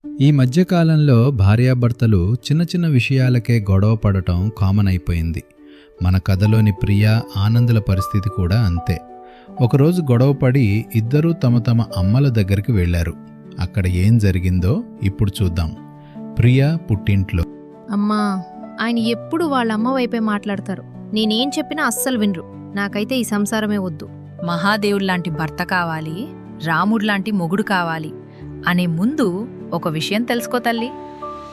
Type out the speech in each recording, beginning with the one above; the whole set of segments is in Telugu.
ఈ మధ్యకాలంలో భార్యాభర్తలు చిన్న చిన్న విషయాలకే గొడవ పడటం కామన్ అయిపోయింది. మన కథలోని ప్రియా, ఆనందుల పరిస్థితి కూడా అంతే. ఒకరోజు గొడవపడి ఇద్దరూ తమ తమ అమ్మల దగ్గరికి వెళ్లారు. అక్కడ ఏం జరిగిందో ఇప్పుడు చూద్దాం. ప్రియా పుట్టింట్లో. అమ్మా, ఆయన ఎప్పుడు వాళ్ళ అమ్మ వైపే మాట్లాడతారు. నేనేం చెప్పినా అస్సలు వినరు. నాకైతే ఈ సంసారమే వద్దు. మహాదేవుళ్లాంటి భర్త కావాలి, రాముడిలాంటి మొగుడు కావాలి అనే ముందు ఒక విషయం తెలుసుకో తల్లి.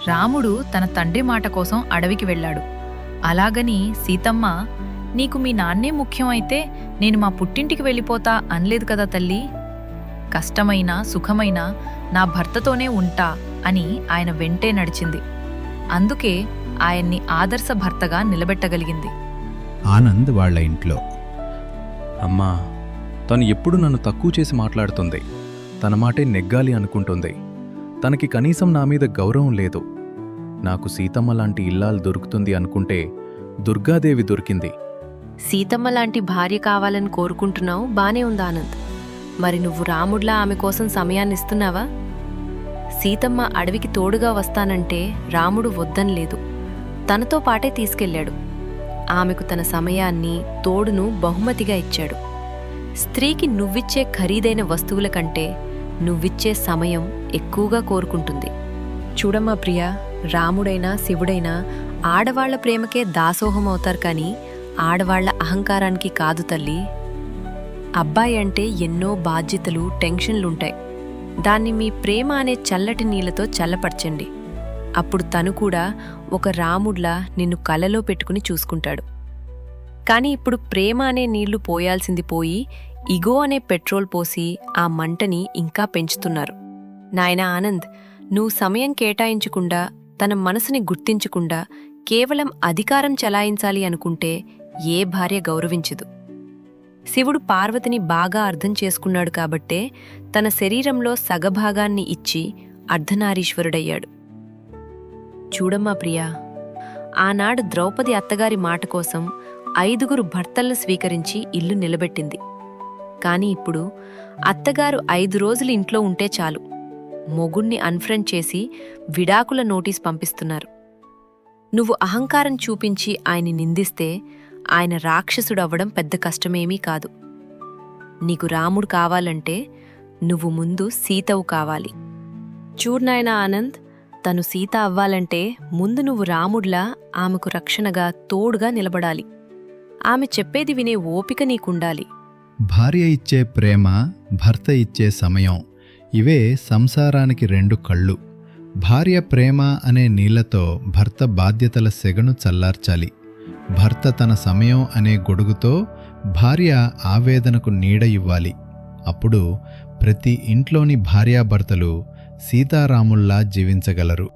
రాముడు తన తండ్రి మాట కోసం అడవికి వెళ్ళాడు. అలాగని సీతమ్మ, నీకు మీ నాన్నే ముఖ్యం అయితే నేను మా పుట్టింటికి వెళ్ళిపోతా అనలేదు కదా తల్లి. కష్టమైనా సుఖమైనా నా భర్తతోనే ఉంటా అని ఆయన వెంటే నడిచింది. అందుకే ఆయన్ని ఆదర్శ భర్తగా నిలబెట్టగలిగింది. ఆనంద్ వాళ్ల ఇంట్లో. అమ్మా, తను ఎప్పుడు నన్ను తక్కువ చేసి మాట్లాడుతుంది. తన మాటే నెగ్గాలి అనుకుంటుంది. తనకి కనీసం నా మీద గౌరవం లేదు. నాకు సీతమ్మ లాంటి ఇల్లాలు దొరుకుతుంది అనుకుంటే దుర్గాదేవి దొరికింది. సీతమ్మ లాంటి భార్య కావాలని కోరుకుంటున్నావు, బానే ఉంది ఆనంద్. మరి నువ్వు రాముడ్లా ఆమె కోసం సమయాన్నిస్తున్నావా? సీతమ్మ అడవికి తోడుగా వస్తానంటే రాముడు వద్దనలేదు. తనతో పాటే తీసుకెళ్లాడు. ఆమెకు తన సమయాన్ని, తోడును బహుమతిగా ఇచ్చాడు. స్త్రీకి నువ్విచ్చే ఖరీదైన వస్తువుల కంటే నువ్విచ్చే సమయం ఎక్కువగా కోరుకుంటుంది. చూడమ్మా ప్రియా, రాముడైనా శివుడైనా ఆడవాళ్ల ప్రేమకే దాసోహం అవుతారు కానీ ఆడవాళ్ల అహంకారానికి కాదు తల్లి. అబ్బాయి అంటే ఎన్నో బాధ్యతలు, టెన్షన్లుంటాయి. దాన్ని మీ ప్రేమ అనే చల్లటి నీళ్లతో చల్లపరచండి. అప్పుడు తను కూడా ఒక రాముడ్లా నిన్ను కలలో పెట్టుకుని చూసుకుంటాడు. కాని ఇప్పుడు ప్రేమ అనే నీళ్లు పోయాల్సింది పోయి ఇగో అనే పెట్రోల్ పోసి ఆ మంటని ఇంకా పెంచుతున్నారు. నాయనా ఆనంద్, నువ్వు సమయం కేటాయించకుండా, తన మనసుని గుర్తించకుండా కేవలం అధికారం చలాయించాలి అనుకుంటే ఏ భార్య గౌరవించదు. శివుడు పార్వతిని బాగా అర్థం చేసుకున్నాడు కాబట్టే తన శరీరంలో సగభాగాన్ని ఇచ్చి అర్ధనారీశ్వరుడయ్యాడు. చూడమ్మా ప్రియా, ఆనాడు ద్రౌపది అత్తగారి మాట కోసం 5 భర్తలను స్వీకరించి ఇల్లు నిలబెట్టింది. కాని ఇప్పుడు అత్తగారు 5 రోజులు ఇంట్లో ఉంటే చాలు, మొగుణ్ణి అన్ఫ్రెండ్ చేసి విడాకుల నోటీస్ పంపిస్తున్నారు. నువ్వు అహంకారం చూపించి ఆయన్ని నిందిస్తే ఆయన రాక్షసుడవ్వడం పెద్ద కష్టమేమీ కాదు. నీకు రాముడు కావాలంటే నువ్వు ముందు సీతవు కావాలి. చూడ్నాయనా ఆనంద్, తను సీత అవ్వాలంటే ముందు నువ్వు రాముడ్లా ఆమెకు రక్షణగా, తోడుగా నిలబడాలి. ఆమె చెప్పేది వినే ఓపిక నీకుండాలి. భార్య ఇచ్చే ప్రేమ, భర్త ఇచ్చే సమయం, ఇవే సంసారానికి 2 కళ్ళు. భార్య ప్రేమ అనే నీళ్లతో భర్త బాధ్యతల సెగను చల్లార్చాలి. భర్త తన సమయం అనే గొడుగుతో భార్య ఆవేదనకు నీడ ఇవ్వాలి. అప్పుడు ప్రతి ఇంట్లోని భార్యాభర్తలు సీతారాముల్లా జీవించగలరు.